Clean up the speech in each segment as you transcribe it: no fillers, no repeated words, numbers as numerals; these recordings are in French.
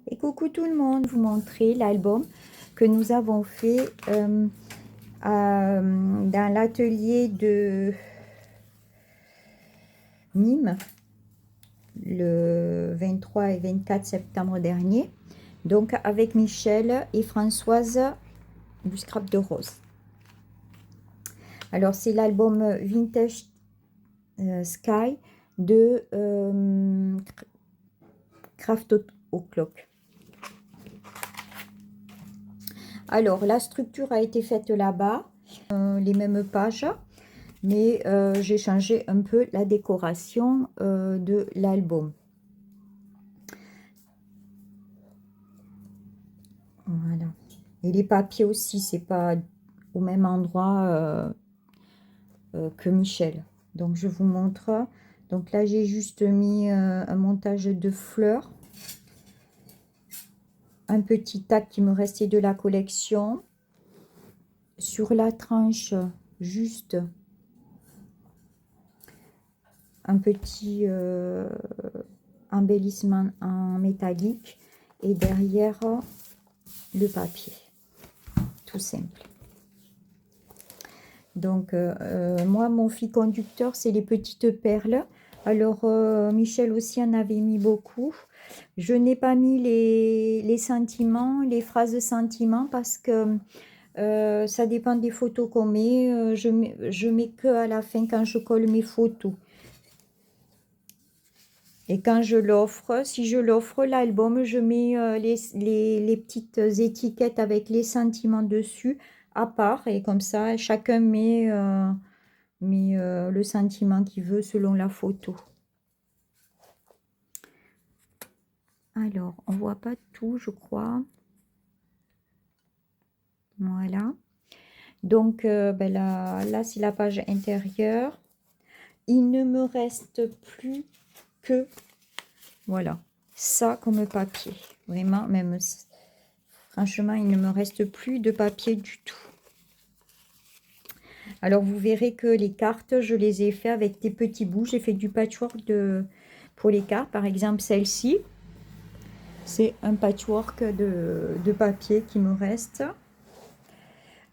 Et coucou tout le monde, vous montrer l'album que nous avons fait dans l'atelier de Nîmes le 23 et 24 septembre dernier. Donc avec Michel et Françoise du Scrap de Rose. Alors c'est l'album Vintage Sky de Craft O'Clock. Alors, la structure a été faite là-bas, les mêmes pages, mais j'ai changé un peu la décoration de l'album. Voilà. Et les papiers aussi, c'est pas au même endroit que Michel. Donc, je vous montre. Donc là, j'ai juste mis un montage de fleurs. Un petit tac qui me restait de la collection. Sur la tranche, juste un petit embellissement en métallique et derrière le papier, tout simple. Donc moi, mon fil conducteur, c'est les petites perles. Alors Michel aussi en avait mis beaucoup. Je n'ai pas mis les sentiments, les phrases de sentiments parce que ça dépend des photos qu'on met. Je mets que à la fin quand je colle mes photos. Et quand je l'offre, si je l'offre l'album, je mets les petites étiquettes avec les sentiments dessus à part. Et comme ça, chacun met, le sentiment qu'il veut selon la photo. Alors, on voit pas tout, je crois. Voilà. Donc, ben là c'est la page intérieure. Il ne me reste plus que, voilà, ça comme papier. Vraiment, même... Franchement, il ne me reste plus de papier du tout. Alors, vous verrez que les cartes, je les ai fait avec des petits bouts. J'ai fait du patchwork pour les cartes. Par exemple, celle-ci, c'est un patchwork de papier qui me reste.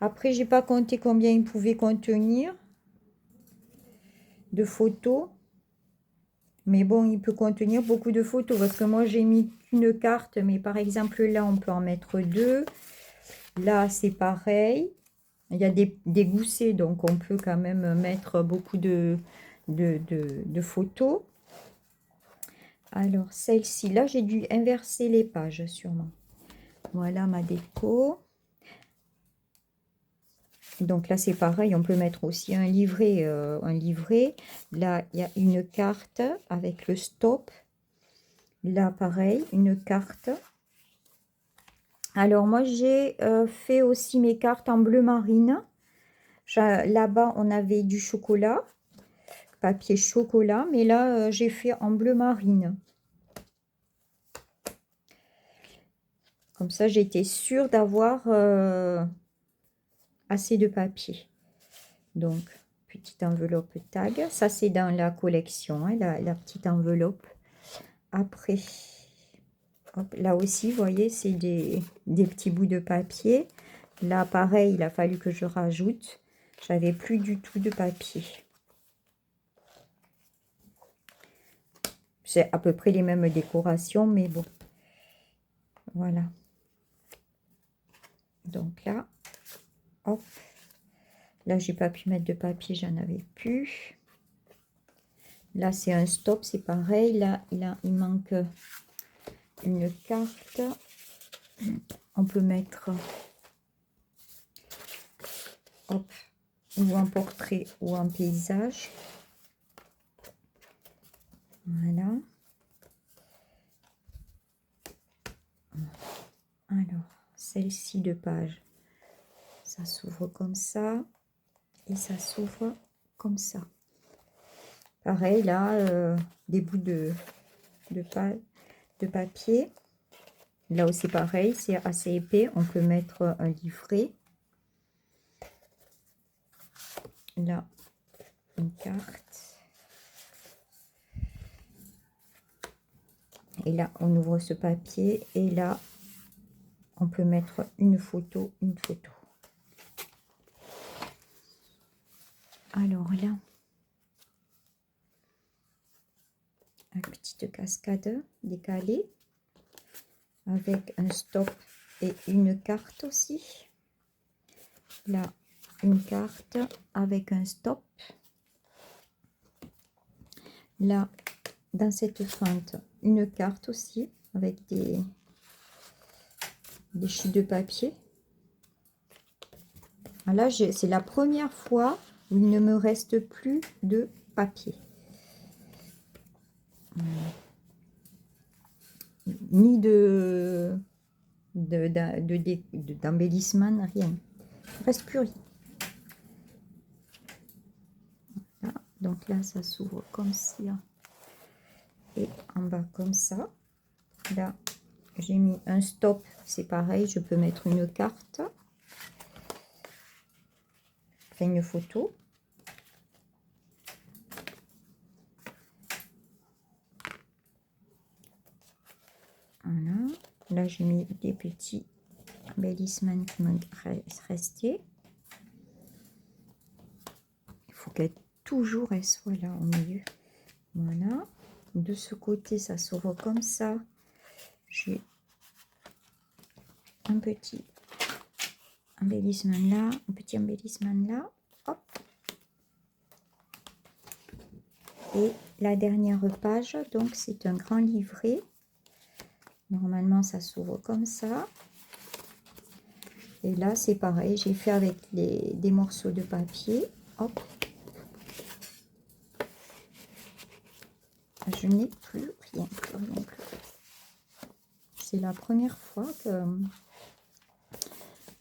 Après, j'ai pas compté combien il pouvait contenir de photos. Mais bon, il peut contenir beaucoup de photos. Parce que moi, j'ai mis une carte. Mais par exemple, là, on peut en mettre deux. Là, c'est pareil. Il y a des goussets, donc on peut quand même mettre beaucoup de photos. Alors, celle-ci, là, j'ai dû inverser les pages, sûrement. Voilà ma déco. Donc là, c'est pareil, on peut mettre aussi un livret. Là, il y a une carte avec le stop. Là, pareil, une carte. Alors, moi, j'ai fait aussi mes cartes en bleu marine. Là-bas, on avait du chocolat, papier chocolat, mais là, j'ai fait en bleu marine. Comme ça, j'étais sûre d'avoir assez de papier. Donc, petite enveloppe tag. Ça, c'est dans la collection, hein, la petite enveloppe. Après, hop, là aussi, vous voyez, c'est des petits bouts de papier. Là, pareil, il a fallu que je rajoute. J'avais plus du tout de papier. C'est à peu près les mêmes décorations, mais bon. Voilà. Donc là, hop. Là, j'ai pas pu mettre de papier, j'en avais plus. Là, c'est un stop, c'est pareil. Là, il manque une carte. On peut mettre, hop, ou en portrait ou en paysage. Voilà. Alors, celle-ci de page, ça s'ouvre comme ça. Et ça s'ouvre comme ça. Pareil, là, des bouts de papier. Là aussi, pareil, c'est assez épais. On peut mettre un livret. Là, une carte. Et là, on ouvre ce papier et là, on peut mettre une photo, une photo. Alors là, une petite cascade décalée avec un stop et une carte aussi. Là, une carte avec un stop. Là, dans cette fente, une carte aussi avec des chutes de papier. Là, c'est la première fois où il ne me reste plus de papier. Ni d'embellissement, rien. Il ne reste plus rien. Voilà. Donc là, ça s'ouvre comme ça. Et en bas comme ça. Là, j'ai mis un stop. C'est pareil, je peux mettre une carte. Enfin, une photo. Voilà. Là, j'ai mis des petits embellissements qui me restaient. Il faut qu'elle toujours elle soit là au milieu. Voilà. De ce côté, ça s'ouvre comme ça. J'ai un petit embellissement là, un petit embellissement là. Hop. Et la dernière page, donc c'est un grand livret. Normalement, ça s'ouvre comme ça. Et là, c'est pareil, j'ai fait avec des morceaux de papier. Hop. Je n'ai plus rien, plus rien, plus rien. C'est la première fois que...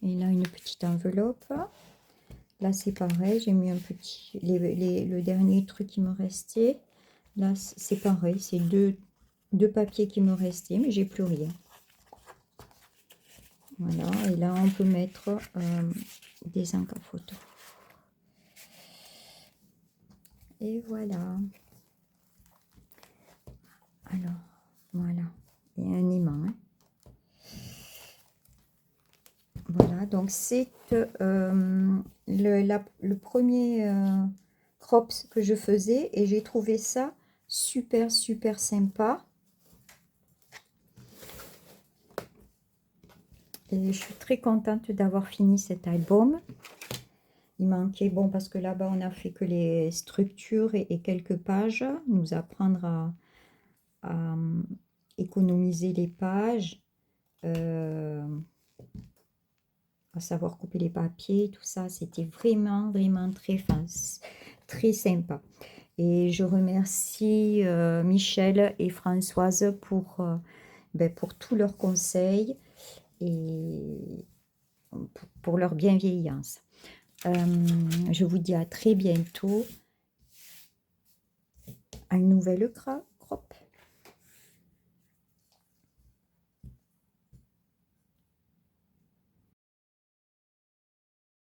Et là, une petite enveloppe. Là, c'est pareil, j'ai mis un petit... le dernier truc qui me restait. Là, c'est pareil, c'est deux papiers qui me restaient, mais j'ai plus rien. Voilà, et là, on peut mettre des encres photo. Et voilà. Alors, voilà. Et un aimant. Hein. Voilà, donc c'est le premier crops que je faisais et j'ai trouvé ça super, super sympa. Et je suis très contente d'avoir fini cet album. Il manquait, bon, parce que là-bas, on a fait que les structures et quelques pages, nous apprendre à économiser les pages, à savoir couper les papiers, tout ça. C'était vraiment, vraiment très sympa. Et je remercie Michel et Françoise pour tous leurs conseils et pour leur bienveillance. Je vous dis à très bientôt. À une nouvelle